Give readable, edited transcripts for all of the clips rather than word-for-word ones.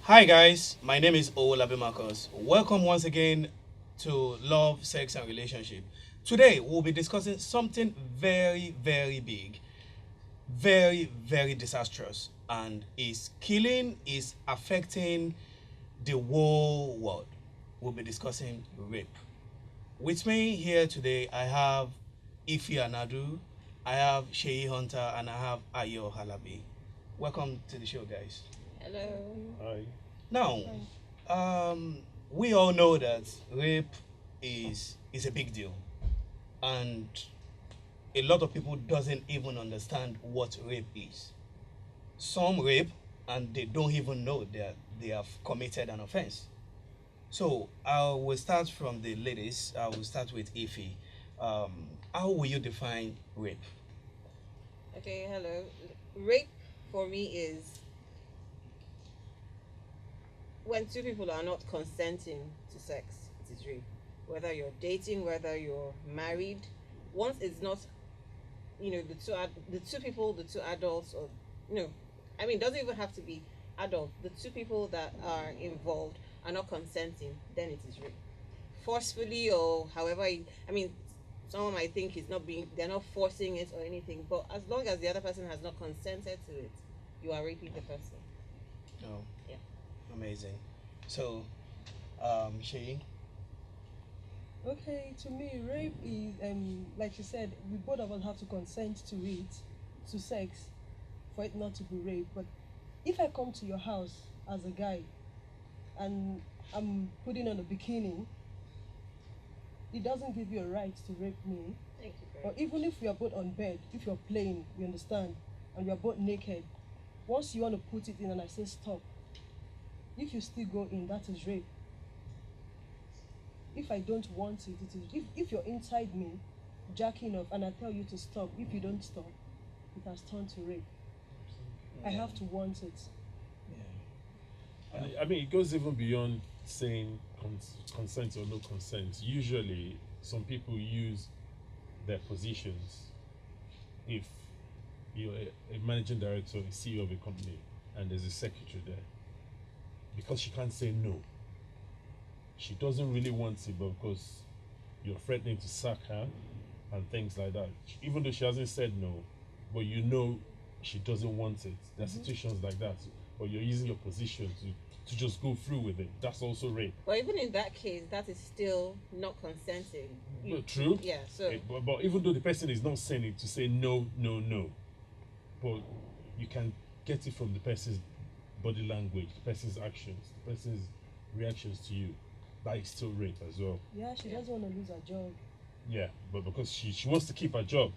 Hi guys, my name is Owolabi Marcus. Welcome once again to Love, Sex and Relationship. Today we'll be discussing something very big, very disastrous, and is killing, is affecting the whole world. We'll be discussing rape. With me here today I have Ify Anadu, I have Seyi Hunter, and I have Ayo Alabi. Welcome to the show, guys. Hello. Hi. Now, we all know that rape is a big deal, and a lot of people doesn't even understand what rape is. Some rape, and they don't even know that they have committed an offense. So I will start from the ladies. I will start with Ify. Um, how will you define rape? Okay, hello. Rape for me is when two people are not consenting to sex. It is rape. Whether you're dating, whether you're married, once it's not, the two people, the two adults, or it doesn't even have to be adult. The two people that are involved are not consenting, then it is rape. Forcefully or however, someone might think they're not forcing it or anything, but as long as the other person has not consented to it, you are raping the person. Oh, Yeah. amazing. So, Sheyi. Okay, to me, rape is like you said, we both of us have to consent to it, to sex, for it not to be rape. But if I come to your house as a guy and I'm putting on a bikini, it doesn't give you a right to rape me. Thank you very Or much. even if we are both on bed, if you're playing, you understand, and we are both naked, once you want to put it in and I say stop, if you still go in, that is rape. If I don't want it, it is if you're inside me jacking off and I tell you to stop, if you don't stop, it has turned to rape. I have to want it. Yeah. I mean, it goes even beyond saying consent or no consent. Usually, some people use their positions. If you're a managing director, a CEO of a company, and there's a secretary there, because she can't say no. She doesn't really want it, but because you're threatening to sack her and things like that. Even though she hasn't said no, but you know she doesn't want it. There are situations like that, but you're using your position to just go through with it. That's also rape. But even in that case, that is still not consenting. But true. Yeah, so But even though the person is not saying it to say no, but you can get it from the person's body language, the person's actions, the person's reactions to you. That is still rape as well. Yeah, she doesn't want to lose her job. Yeah, but because she wants to keep her job,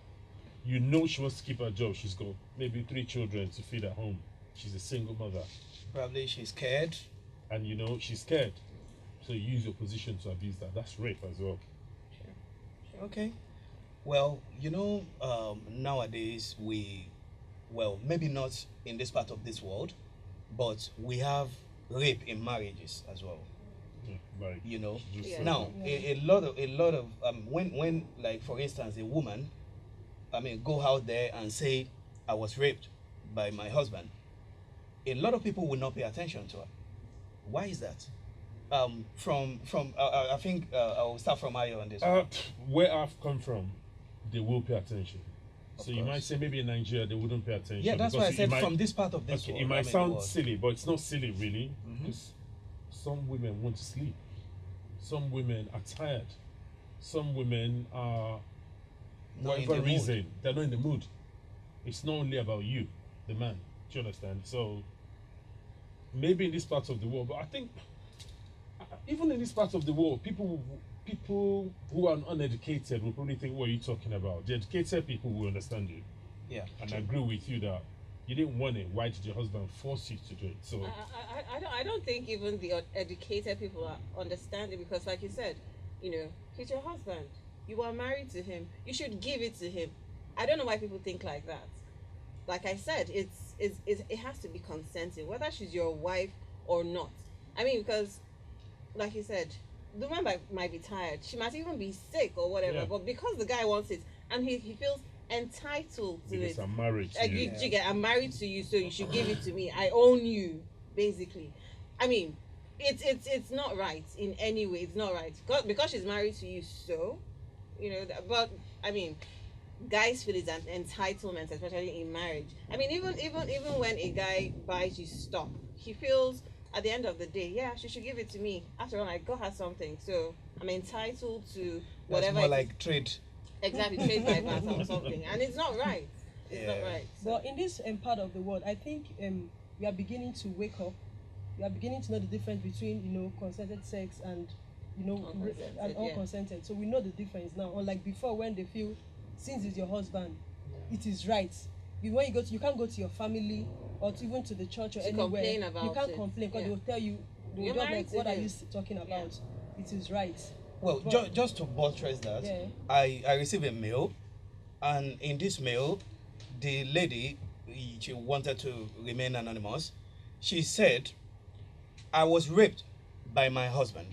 you know she wants to keep her job. She's got maybe 3 children to feed at home. She's a single mother, Probably she's scared. and you know she's scared. So you use your position to abuse that. That's rape as well. Okay. Well, nowadays maybe not in this part of this world, but we have rape in marriages as well. Yeah, like just Yeah. Now, Yeah. a lot of when like for instance a woman, go out there and say I was raped by my husband, a lot of people will not pay attention to her. Why is that? From I think I will start from Ayo on this one. where I've come from, they will pay attention. Of So you might course. say maybe in Nigeria they wouldn't pay attention. Yeah, that's why I because said from this part of this Okay, world. it might the sound world. silly, but it's not silly really, Mhm. because some women want to sleep. Some women are tired. Some women are, Not in whatever the mood. reason, they're not in the mood. It's not only about you, the man. Do you understand? So maybe in this part of the world, but I think even in this part of the world, people who are uneducated will probably think, "What are you talking about?" The educated people will understand you Yeah. and agree with you that you didn't want it. Why did your husband force you to do it? So I don't think even the educated people are understanding, because like you said, he's your husband. You are married to him. You should give it to him. I don't know why people think like that. Like I said, it has to be consenting, whether she's your wife or not. Because like you said, the woman might be tired. She might even be sick or whatever. Yeah. But because the guy wants it and he feels entitled to because it. I'm married to Like you. you get, I'm married to you, so you should give it to me. I own you, basically. I mean, it's not right in any way. It's not right because she's married to you. So, but I mean, guys feel it's an entitlement, especially in marriage. I mean, even when a guy buys you stuff, he feels at the end of the day, yeah, she should give it to me. After all, I got her something, so I'm entitled to whatever. That's more like trade. Exactly, trade by barter or something, and it's not right. It's not right. So. But in this part of the world, I think we are beginning to wake up. We are beginning to know the difference between consented sex and unconsented. So we know the difference now. Unlike before, when they feel since it's your husband, it is right. When you can't go to your family or even to the church or anywhere. You can't complain because they will tell you, they will just like, what are you talking about? It is right. Well, just to buttress that, I received a mail, and in this mail, the lady, she wanted to remain anonymous. She said, I was raped by my husband,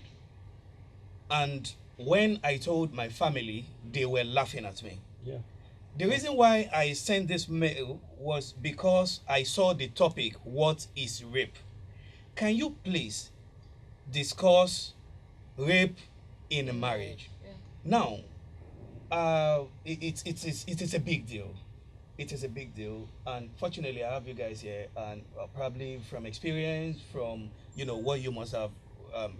and when I told my family, they were laughing at me. Yeah. The reason why I sent this mail was because I saw the topic, what is rape? Can you please discuss rape in a marriage? Yeah. Now, it is a big deal. It is a big deal, and fortunately I have you guys here, and probably from experience, from what you must have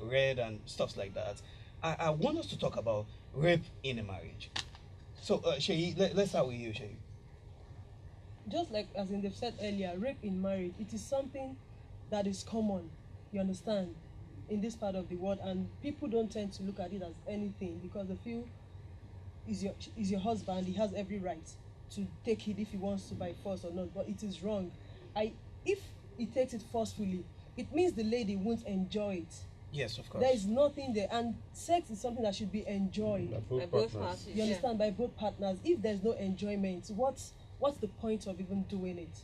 read and stuff like that, I want us to talk about rape in a marriage. So Seyi, let's start with you, Seyi. Just like as in they've said earlier, rape in marriage, it is something that is common, you understand, in this part of the world, and people don't tend to look at it as anything because they feel is your husband, he has every right to take it if he wants to by force or not, but it is wrong. If he takes it forcefully, it means the lady won't enjoy it. Yes, of course. There is nothing there, and sex is something that should be enjoyed By both parties. You understand, by both partners. If there's no enjoyment, what's the point of even doing it?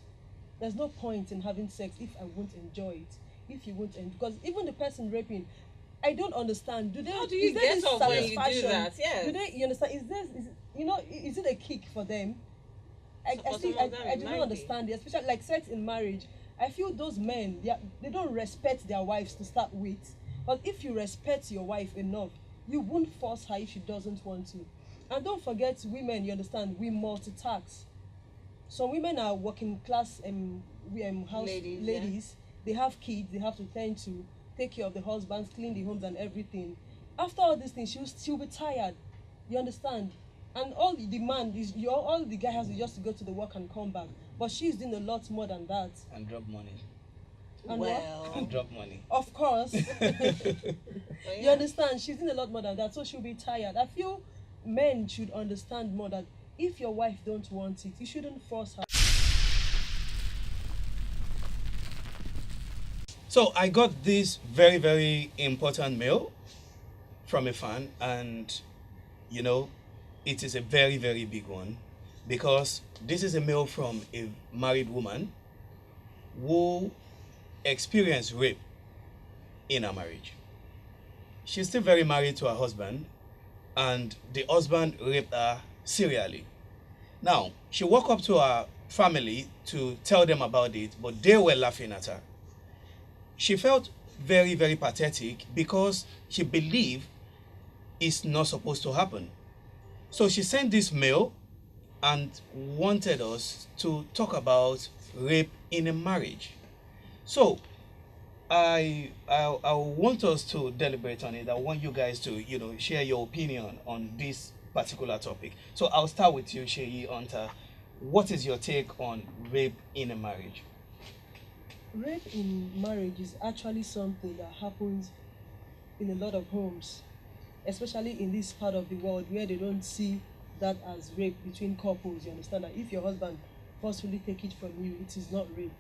There's no point in having sex if I won't enjoy it. If you won't enjoy, because even the person raping, I don't understand. How do you get off when you do that? Yes. You understand? Is it a kick for them? I do not understand it, especially like sex in marriage. I feel those men, they don't respect their wives to start with. But if you respect your wife enough, you won't force her if she doesn't want to. And don't forget, women, you understand, we multitask. Some women are working class house ladies. They have kids, they have to tend to take care of the husbands, clean the homes and everything. After all these things, she'll be tired. You understand? And all the demand is all the guy has is just to go to the work and come back. But she's doing a lot more than that. And drop money. And And drop money. Of course. You understand? She's doing a lot more than that, so she'll be tired. I feel men should understand more that if your wife don't want it, you shouldn't force her. So I got this very, very important mail from a fan, and it is a very, very big one, because this is a mail from a married woman who experienced rape in her marriage. She's still very married to her husband, and the husband raped her serially. Now, she woke up to her family to tell them about it, but they were laughing at her. She felt very, very pathetic because she believed it's not supposed to happen. So she sent this mail and wanted us to talk about rape in a marriage. So I want us to deliberate on it. I want you guys to share your opinion on this particular topic. So I'll start with you, Seyi Hunter. What is your take on rape in a marriage? Rape in marriage is actually something that happens in a lot of homes, especially in this part of the world where they don't see that as rape between couples. You understand that if your husband forcefully take it from you, it is not rape.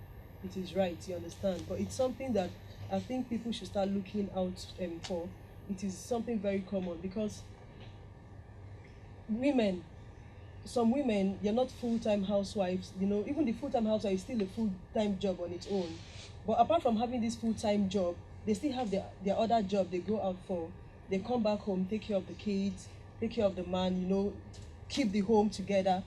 It is right, you understand. But it's something that I think people should start looking out for. It is something very common because some women, they're not full-time housewives. Even the full-time housewife is still a full-time job on its own. But apart from having this full-time job, they still have their other job they go out for. They come back home, take care of the kids, take care of the man, keep the home together.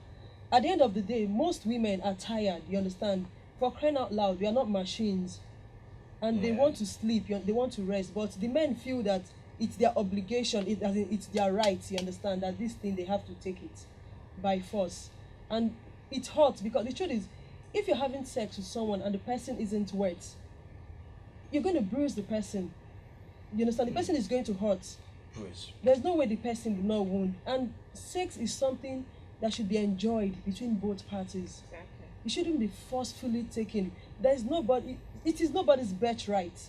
At the end of the day, most women are tired, you understand? For crying out loud, we are not machines. and they want to sleep, they want to rest, but the men feel that it's their obligation, it's their right, you understand, that this thing they have to take it by force. And it hurts, because the truth is, if you're having sex with someone and the person isn't wet, you're going to bruise the person. You understand? The person is going to hurt. There's no way the person will not wound. And sex is something that should be enjoyed between both parties. Exactly. It shouldn't be forcefully taken. There's nobody. It is nobody's birthright.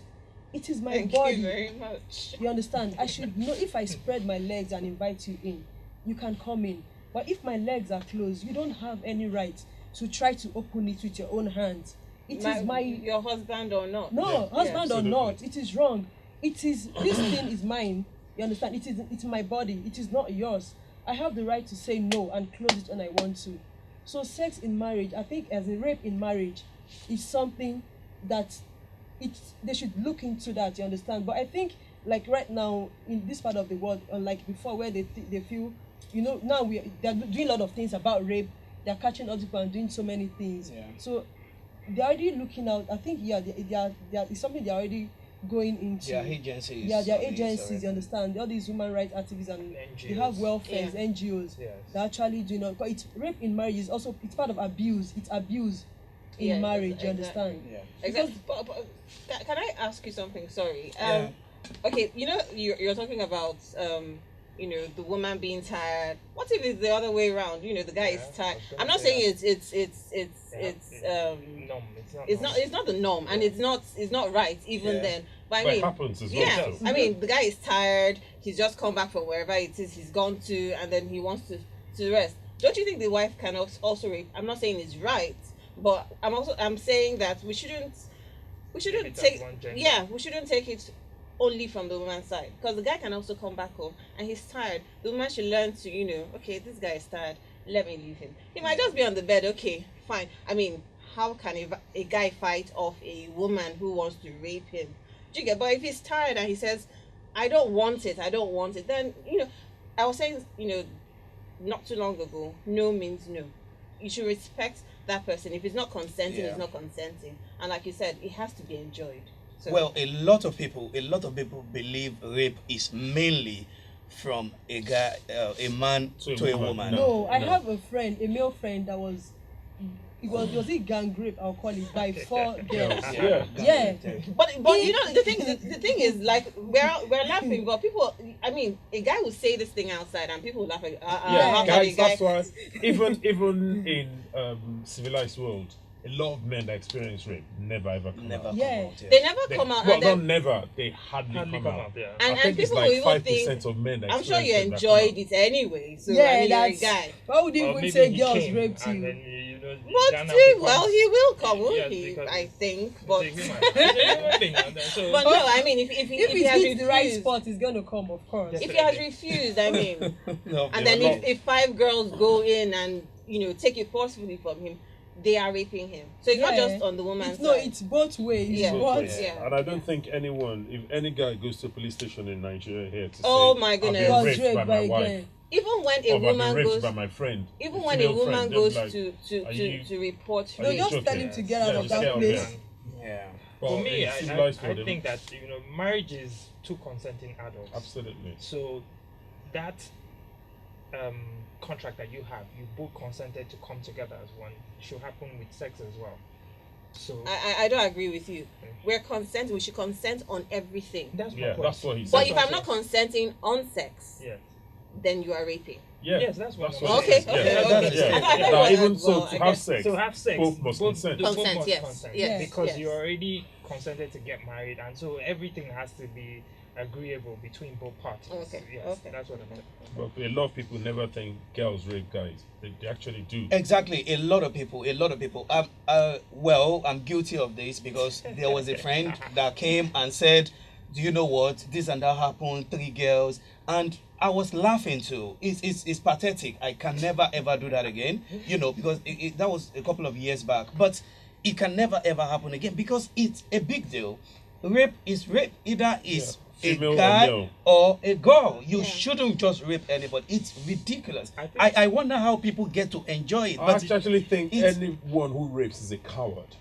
It is my Thank body. you very much. You understand? I should know, if I spread my legs and invite you in, you can come in. But if my legs are closed, you don't have any right to try to open it with your own hands. It is my your husband or not. no, Yeah. husband or Absolutely. not, it is wrong. It is, this thing is mine. You understand? It's my body. It is not yours. I have the right to say no and close it when I want to. So sex in marriage, I think, as a rape in marriage, is something that they should look into that. You understand? But I think, like right now in this part of the world, unlike before, where they feel, you know, now they're doing a lot of things about rape. They're catching other people and doing so many things. Yeah. So they're already looking out. I think it's something they're already going into. Their agencies. Yeah, their on this agencies, already. you understand? All these human rights activists and they NGOs. have welfare, Yeah. NGOs. Yes. They're actually doing it. Because it's rape in marriage is also, it's part of abuse. It's abuse in Yeah, marriage, you exactly. understand? Yeah. Exactly. But can I ask you something? Sorry. Yeah. Okay, you know, you're talking about you know, the woman being tired. What if it's the other way around? You know, the guy is Yeah, I tired. was gonna I'm not say saying that. it's No, it's not. it's not the norm, and it's not right even Yeah. then. But I But mean, it happens as well. yeah, so. I mean, the guy is tired. He's just come back from wherever it is he's gone to, and then he wants to rest. Don't you think the wife can also rape? I'm not saying it's right, but I'm saying that we shouldn't it as take one gender. we shouldn't take it only from the woman's side, because the guy can also come back home and he's tired. The woman should learn to, you know, okay, this guy is tired, let me leave him. He might just be on the bed, okay, fine. I mean, how can a guy fight off a woman who wants to rape him? Do you get? But if he's tired and he says, I don't want it, then, you know, I was saying, you know, not too long ago, no means no. You should respect that person. If he's not consenting, Yeah. he's not consenting. And like you said, it has to be enjoyed. So, Well, a lot of people believe rape is mainly from a guy, a man to a woman. No, I No. have a friend, a male friend that was it gang rape, I'll call it, by 4 girls. Yeah. Yeah. but you know, the thing is, like, we're laughing, but people, I mean, a guy will say this thing outside and people will laugh at Yeah, how can a guys, guy that's why even in civilized world, a lot of men that experience rape never ever come Never out. Yeah. come out. they never come out, Well, and not then, never. They hardly Hardly come come out. out, yeah. I and think it's people like will even think, 5% of men that I'm sure you experience rape that come enjoyed out. it anyway. So Yeah, I mean, you're a that's guy. why would you Or even maybe say he girls came, raped and you? then you know, But Ghana still, becomes- well, he will come, won't Yes, he? because I think, it's but a human. It's a human thing, and then so but no, I mean, if If he it has hits the right refused, spot, it's gonna come, of course. Yes. if he has refused, I mean, No, and they then are not. if 5 girls go in and, you know, take it forcefully from him, they are raping him. So it's not Yeah. just on the woman's It's, no, side. it's both ways. Yeah. Both But ways. Yeah. And I don't think anyone, if any guy goes to a police station in Nigeria here to Oh say, my I've goodness. been was raped by raped my by a wife, girl. Even when or a I've been woman raped goes, by my friend, even a when a female woman friend, goes they'll be to "Are you- report, are No, you just joking?" tell him to get out Yeah, of that just place. get out. Yeah. Well, for me, in I civilized world, think that, you know, marriage is two consenting adults. absolutely. So that contract that you have, you both consented to come together as one. Should happen with sex as well. So I don't agree with you. We're consent. We should consent on everything. that's my Yeah, point. that's what he said. But if I'm not consenting on sex, Yeah. then you are raping. Yeah, Yes, that's what I'm he saying. Okay, said. okay, Yeah, okay. that's- yeah. I thought Now, it was- even so, well, to I have guess- sex, So have sex. both must consent. both Consent, must yes, consent. yes, Because yes. you already consented to get married, and so everything has to be agreeable between both parties. Okay, Yes, okay. that's what I'm saying. But a lot of people never think girls rape guys. They actually do. Exactly, a lot of people. Well, I'm guilty of this because there was a friend that came and said, "Do you know what? This and that happened. 3 girls," and I was laughing too. It's pathetic. I can never ever do that again. You know, because that was a couple of years back. But it can never ever happen again because it's a big deal. Rape is rape. Either is Female a or guy male. or a girl. You Yeah. shouldn't just rape anybody. It's ridiculous. I think- I wonder how people get to enjoy it. I But actually think it's- anyone who rapes is a coward.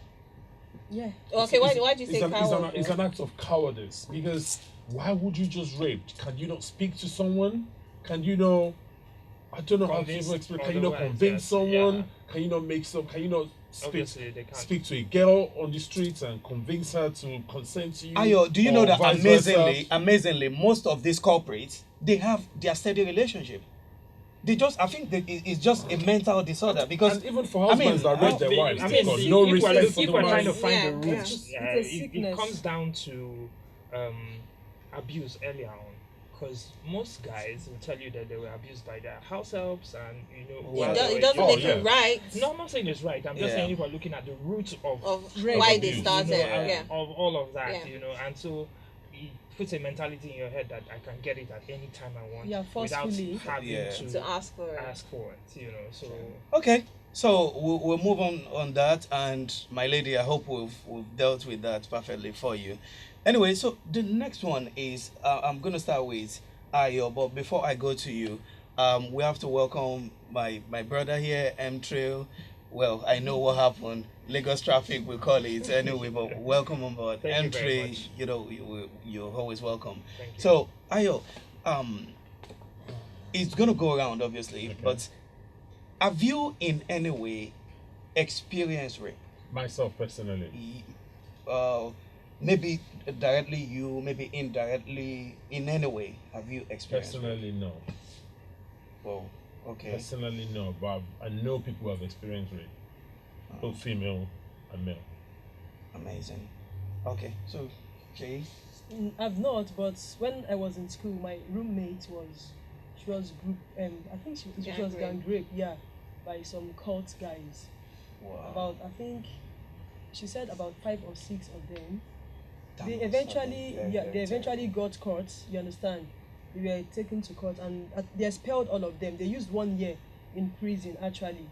Yeah. Okay, why do you say coward? It's an act of cowardice, because why would you just rape? Can you not speak to someone? Can you not? I don't know how people explain. Can you not convince someone? Yeah. Can you not make some? Can you not Obviously, they can't. speak to a girl on the streets and convince her to consent to you? Ayo, do you know or that vice versa? amazingly, most of these corporates, they have their steady relationship. They just, I think it's just a mental disorder, because And even for husbands that rape their wives, I they've mean, got no if we're, respect for if the we're trying to wives. find Yeah, the roots, yeah. It's a it sickness. comes down to abuse earlier on. Because most guys will tell you that they were abused by their house helps, and Wow. It doesn't Oh, make yeah. it right No, I'm not saying it's right. I'm just Yeah. saying if we're looking at the root of why Of they abuse, started. and Yeah. of all of that, Yeah. and so it puts a mentality in your head that I can get it at any time I want, Yeah, without forcefully. having Yeah. To ask for it. ask for it. So Okay, so we'll move on that, and my lady, I hope we've dealt with that perfectly for you. Anyway, so the next one is I'm gonna start with Ayo, but before I go to you, we have to welcome my brother here, Mtrill. Well, I know what happened. Lagos traffic, we call it anyway, but welcome on board. Thank you very Mtrill, much. you know, you're always welcome. thank you. So Ayo, it's gonna go around obviously, Okay. but have you in any way experienced rape? Myself personally, Maybe directly you, maybe indirectly, in any way, have you experienced rape? personally no. Well, okay. Personally no, but I know people who have experienced rape, both female and male. Amazing. Okay, so Jay. I've not, but when I was in school, my roommate she was group, I think she was Gang gang raped, yeah, by some cult guys. Wow. I think she said about 5 or 6 of them. That They must have eventually, been very, yeah, very they eventually terrible. got caught. You understand? They were taken to court, and they expelled all of them. They used 1 year in prison. Actually,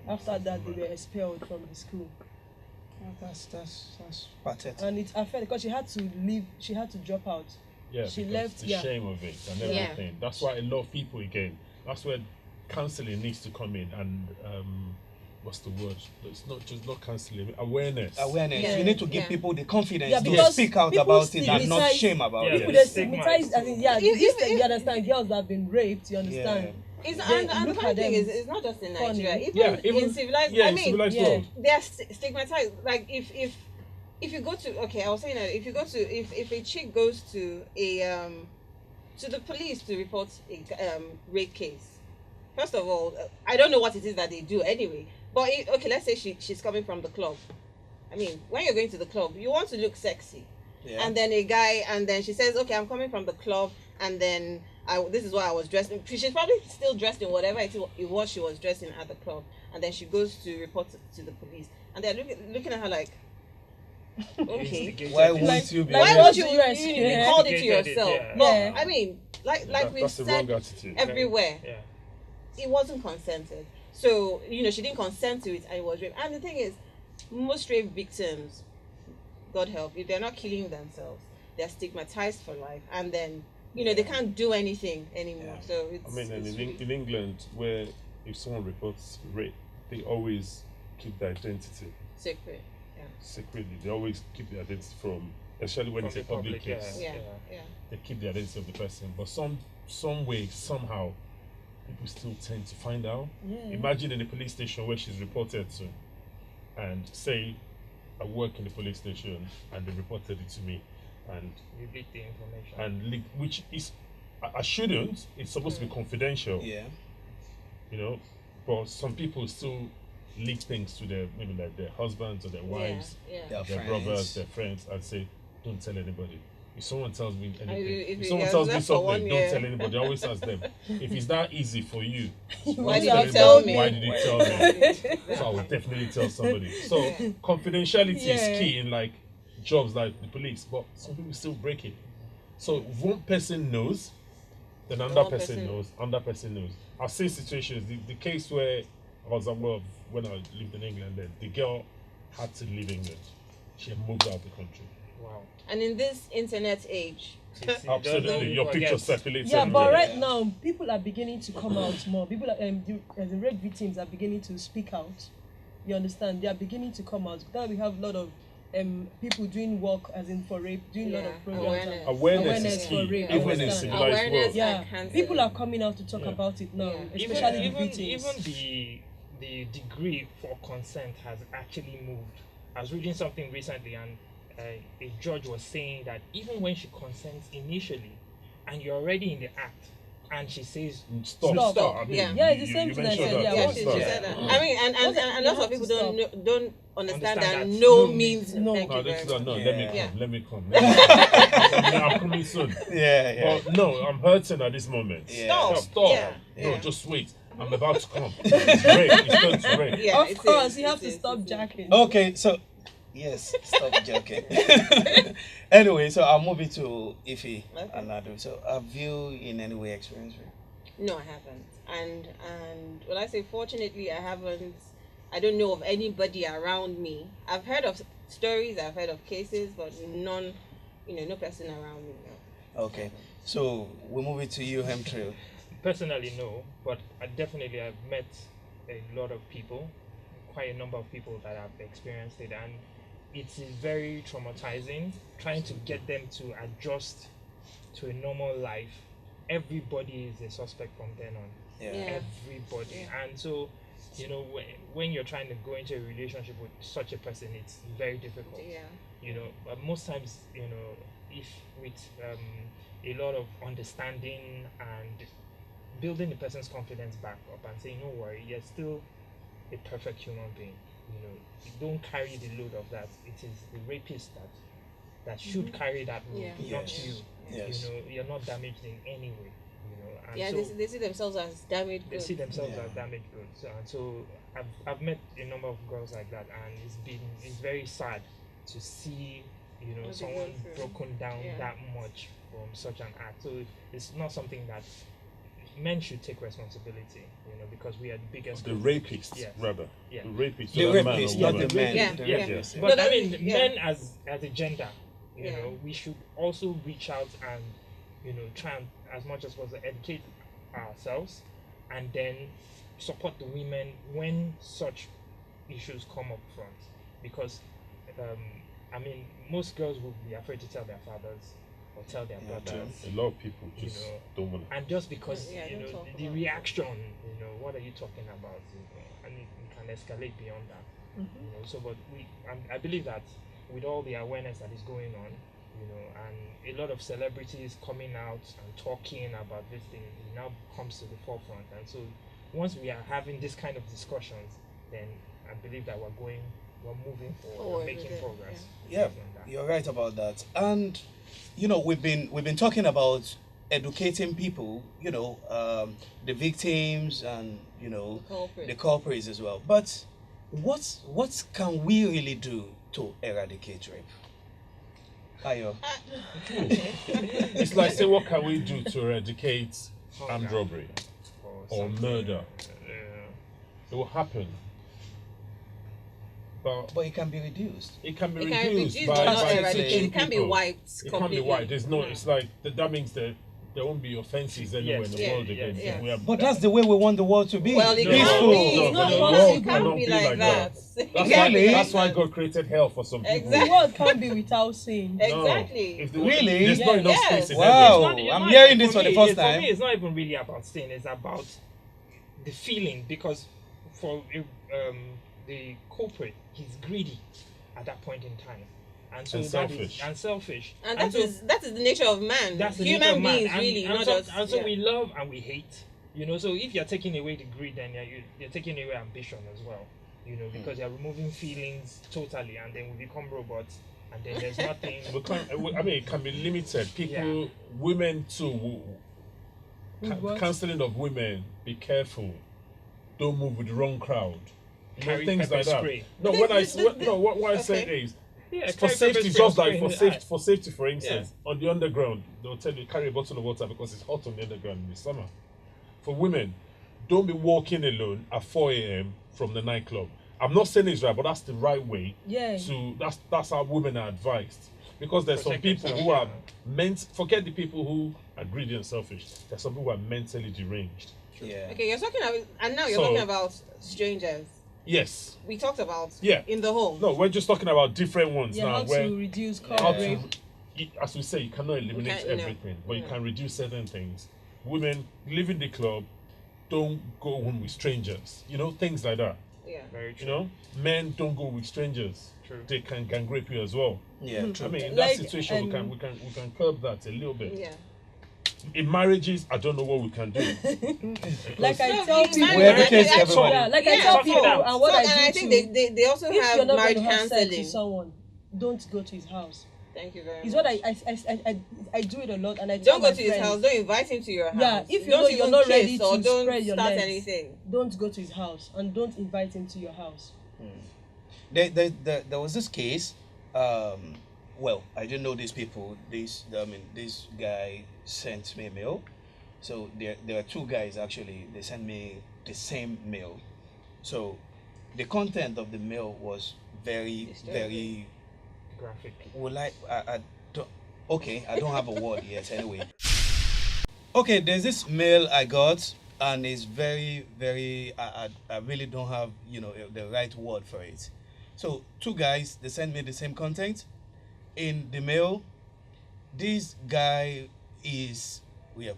after that, they were expelled from the school, Oh, that's pathetic. and it affected because she had to leave. She had to drop out. Yeah, She because left, the yeah. shame of it and Yeah. everything. That's why a lot of people, again, that's where counseling needs to come in, and what's the word? It's not counseling, awareness. Awareness. Yeah. You need to give Yeah. people the confidence Yeah, to because speak out people about it and not stigmatize- shame about Yeah, it. People the they stigma stigmatize. is I mean, yeah, If- this if- you understand? Girls that have been raped. You understand? Yeah. It's, They and the look funny at thing them is, it's not just in funny. Nigeria. Yeah, even in civilized, yeah, I in mean, civilized yeah. world. they're stigmatized. Like if you go to, okay, I was saying that if you go to, if a chick goes to to the police to report a rape case, first of all, I don't know what it is that they do anyway. But okay, let's say she's coming from the club. I mean, when you're going to the club, you want to look sexy. Yeah. And then a guy, and then she says, okay, I'm coming from the club, and then this is what I was dressed in. She's probably still dressed in whatever it was she was dressed in at the club, and then she goes to report to the police, and they're looking at her like, okay, Instigated Why it. won't you be? like why what won't you dress? you Yeah. called it to Instigated it, yourself? yeah. But Yeah. I mean, like we've That's the said wrong attitude. everywhere, Yeah. it wasn't consented. So she didn't consent to it, and it was rape. And the thing is, most rape victims, God help, if they're not killing themselves, they're stigmatized for life, and then they can't do anything anymore. Yeah. So it's. I mean, and it's in, really- in England, where if someone reports rape, they always keep their identity secret. secretly. They always keep the identity from, especially when From it's a the public public, case. Yeah, Yeah. yeah. They keep the identity of the person, but some way, somehow, people still tend to find out. Yeah. Imagine in a police station where she's reported to, and say, I work in the police station, and they reported it to me, and You leak the information. which is, I shouldn't. It's supposed to be confidential, Yeah. But some people still leak things to maybe like their husbands or their wives, Yeah. Their their friends. brothers, their friends, and say, don't tell anybody. If someone tells me anything, if if it someone gets tells me left for 1 something, don't year. tell anybody. I always ask them, if it's that easy for you, Why don't did tell you tell anybody. me? Why did you tell me? So I Yeah. would definitely tell somebody. So Yeah. confidentiality Yeah. is key in like jobs like the police, but some people still break it. So if one person knows, then another one person person- knows, another person knows. I've seen situations, the case where I was aware of when I lived in England, then the girl had to leave England. She had moved out of the country. Wow. And in this internet age, Absolutely, your picture circulates Yeah, but everywhere. right now people are beginning to come out more. People are the rape victims are beginning to speak out. You understand? They are beginning to come out. Now we have a lot of people doing work as in for rape, doing a lot of programs. Awareness is for key. rape. Even in civilized Awareness world. Yeah, and counseling. people are coming out to talk about it now, especially the victims. Even the degree for consent has actually moved. I was reading something recently, and a judge was saying that even when she consents initially, and you're already in the act, and she says Stop. I mean, Yeah. Yeah, it's the same thing I mentioned said. that. Yeah, She Stop. said that. I mean, and lots of people don't understand that Understand that no no means no. thank No, you this very is much. no. Yeah. Let me come. I'm coming soon. Yeah. But no, I'm hurting at this moment. Yeah. Stop. Yeah. No, Yeah. just wait. I'm about to come. It's rape. It's going to rape. Yeah, Of it course, is, you have it to is, stop it is. jacking. Okay, so yes, stop joking. Anyway, so I'll move it to Ify Anadu. So have you in any way experienced rape? No, I haven't. And when I say fortunately, I haven't. I don't know of anybody around me. I've heard of stories, I've heard of cases, but none. No person around me. No. Okay, so we'll move it to you, Mtrill. Personally, no, but I've met a lot of people, quite a number of people that have experienced it, and it is very traumatizing trying to get them to adjust to a normal life. Everybody is a suspect from then on. Yeah. Everybody. Yeah. And so, when you're trying to go into a relationship with such a person, it's very difficult. Yeah. But most times, if with a lot of understanding and building the person's confidence back up and saying, don't worry, you're still a perfect human being. You don't carry the load of that. It is the rapist that should carry that load, Yeah. not Yes. you. Yes. You're not damaged in any way. And Yeah, so they see themselves as damaged they goods. see themselves Yeah. as damaged goods. And so I've met a number of girls like that, and it's very sad to see What they someone go through. broken down Yeah. that much from such an act. So it's not something that men should take responsibility, because we are the biggest The group. rapist, Yes. rather. Yeah. The rapist. The whether man or rapist, not woman. the men. Yeah. The Yeah. rapist. But No, I mean, yeah. men as a gender, Yeah. we should also reach out and try and, as much as possible, educate ourselves, and then support the women when such issues come up front. Because most girls will be afraid to tell their fathers or tell their Yeah, brothers. A lot of people just don't want to. And just because Yeah, don't talk the about reaction, what are you talking about? And it can escalate beyond that. So, but I believe that with all the awareness that is going on, and a lot of celebrities coming out and talking about this thing, it now comes to the forefront. And so, once we are having this kind of discussions, then I believe that we're moving forward, we're making progress. Yeah, based on that. you're right about that. And we've been talking about educating people, the victims and the culprits as well. But what can we really do to eradicate rape? Ayo. It's like, say, what can we do to eradicate armed robbery or something. murder? It will happen. But But it can be reduced. it can be It can be reduced reduced, by but not eradicated. teaching It can't be people. wiped It can't completely. be wiped. There's no. No. It's like that means that there won't be offences anywhere in the Yes, world yeah, again. yeah. We are, But that's the way we want the world to be. Well, it No, can't peaceful. be. no, It's no, not the possible. world It cannot can't be be like like that. that. It That's can't why. be That's like why God created hell for some people. Exactly. The world can't be without sin. that. No. Exactly. If the, Really? There's not enough Yes. space in Wow. heaven. I'm hearing this for the first For time. me, it's not even really about sin. It's about the feeling, because for the culprit, he's greedy at that point in time, and so And that selfish. is and selfish. And so that is the nature of man. that's the Human nature of man. beings, And- really, and not so, just. and so yeah. we love and we hate. So if you're taking away the greed, then you're taking away ambition as well. Because you're removing feelings totally, and then we become robots, and then there's nothing. It can be limited. People, women too. What? Counseling of women. Be careful. Don't move with the wrong crowd. Carry Things pepper like that. spray. No, what I say Okay. is, Yeah, for carry safety, pepper it's spray just like in for the safety. eye. For safety, for instance, on the underground, they'll tell you carry a bottle of water because it's hot on the underground in the summer. For women, don't be walking alone at 4 a.m. from the nightclub. I'm not saying it's right, but that's the right way. Yeah. That's how women are advised. Because there's some Protect people themselves, who are forget the people who are greedy and selfish. There's some people who are mentally deranged. Yeah. Okay, you're talking about, and now you're So- talking about strangers. Yes. We talked about Yeah. in the home. No, we're just talking about different ones Yeah, now. how Where to reduce how car to, rape. as we say, you cannot eliminate can't, you know, everything, but you yeah. can reduce certain things. Women leaving the club, don't go home with strangers. You know, things like that. Yeah. Very true. You know, men don't go with strangers. True. They can gang rape you as well. Yeah, true. I mean, in Like, that situation, we can curb that a little bit. Yeah. In marriages, I don't know what we can do. Like I No, tell you people, marry- We educate actually- everybody. yeah, like I Yeah. tell Talk it people, out. and what So, I and do I too. think they also If have you're not going marriage to have sex counseling. with someone, don't go to his house. Thank you very It's much. what I do it a lot, and I tell Don't go my to his friends, house. Don't invite him to your house. Yeah, if you don't know you're even not kiss ready or to don't spread your start legs, anything. don't go to his house, and don't invite him to your house. There was this case. Well, I didn't know these people. This guy sent me a mail. So there are two guys actually. They sent me the same mail. So the content of the mail was very, Disturbing. very. Graphic. I don't. Okay, I don't have a word yet. Anyway. Okay, there's this mail I got, and it's very, very. I really don't have the right word for it. So two guys, they sent me the same content. In the mail, this guy is,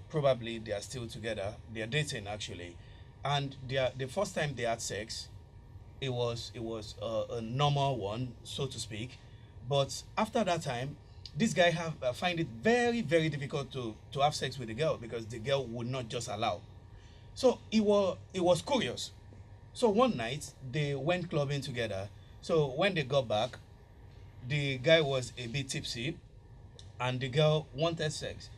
probably they are still together. They are dating actually, and the first time they had sex, it was a normal one, so to speak. But after that time, this guy find it very, very difficult to have sex with the girl because the girl would not just allow. So it was curious. So one night they went clubbing together. So when they got back, the guy was a bit tipsy and the girl wanted sex.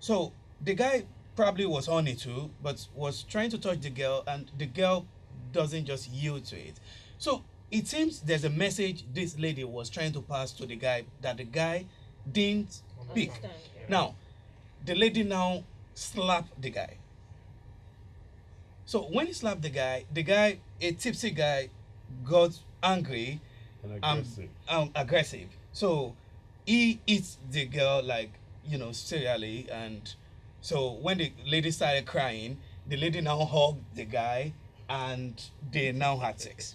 So the guy probably was on it too, but was trying to touch the girl, and the girl doesn't just yield to it. So it seems there's a message this lady was trying to pass to the guy that the guy didn't pick. Understand, yeah. Now, the lady now slapped the guy. So when he slapped the guy, a tipsy guy, got angry And aggressive. So he eats the girl like serially, and so when the lady started crying, the lady now hugged the guy, and they now had sex.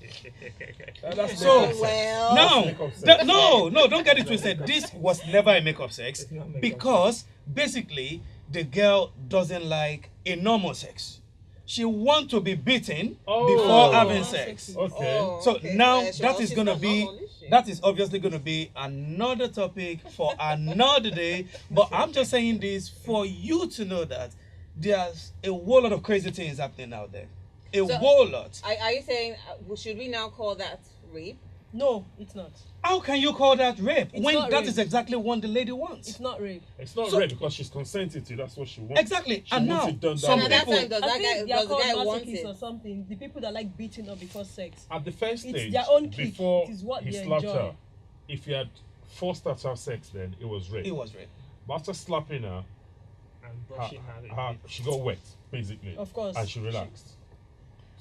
That's So makeup sex. well, No, makeup sex. no, don't get it twisted. This was never a makeup sex It's not makeup because basically the girl doesn't like a normal sex. She wants to be beaten before having sex. Okay. Oh, So okay. now Well, that is she's gonna not be normal, is she? that is obviously gonna be another topic for another day. But I'm just saying this for you to know that there's a whole lot of crazy things happening out there. A So- whole lot. Are you saying should we now call that rape? No, it's not. How can you call that rape It's when not that rape. is exactly what the lady wants? It's not rape. It's not So- rape because she's consented to. That's what she wants. Exactly. She And wants now it done some And that at way. that time, does I that think guy they are does the called guy want masochists or it? something. The people that like beating up before sex. At the first It's stage, their own kick. before It is what he they slapped enjoy. her, if he had forced her to have sex, then it was rape. it was rape. But after slapping her, And brushing her. she got wet, basically. Of course. And she relaxed.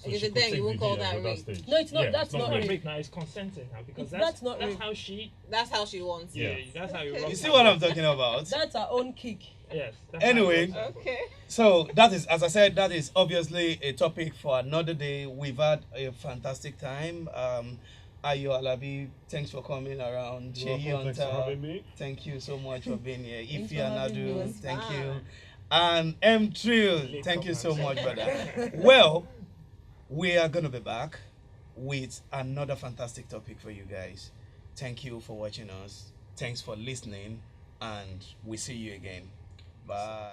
So Okay, she so could then take you the won't call deal that at rape. stage. No, it's not. Yeah, That's it's not not rape. rape. Rape now is consenting now because That's not rape. how she. That's how she wants Yeah. it. That's how you. Okay. rock You see her. what I'm talking about? That's our own kick. Yes. That's how Anyway. you rock her. Okay. So that is, as I said, that is obviously a topic for another day. We've had a fantastic time. Ayo Alabi, thanks for coming around. You're Seyi welcome. Thanks for Hunter, having me. thank you so much for being here. Thanks Ify for having me. It Anadu, was thank fun. you. And Mtrill, Late thank you so comment. much, brother. Well, we are going to be back with another fantastic topic for you guys. Thank you for watching us. Thanks for listening, and we see you again. Bye.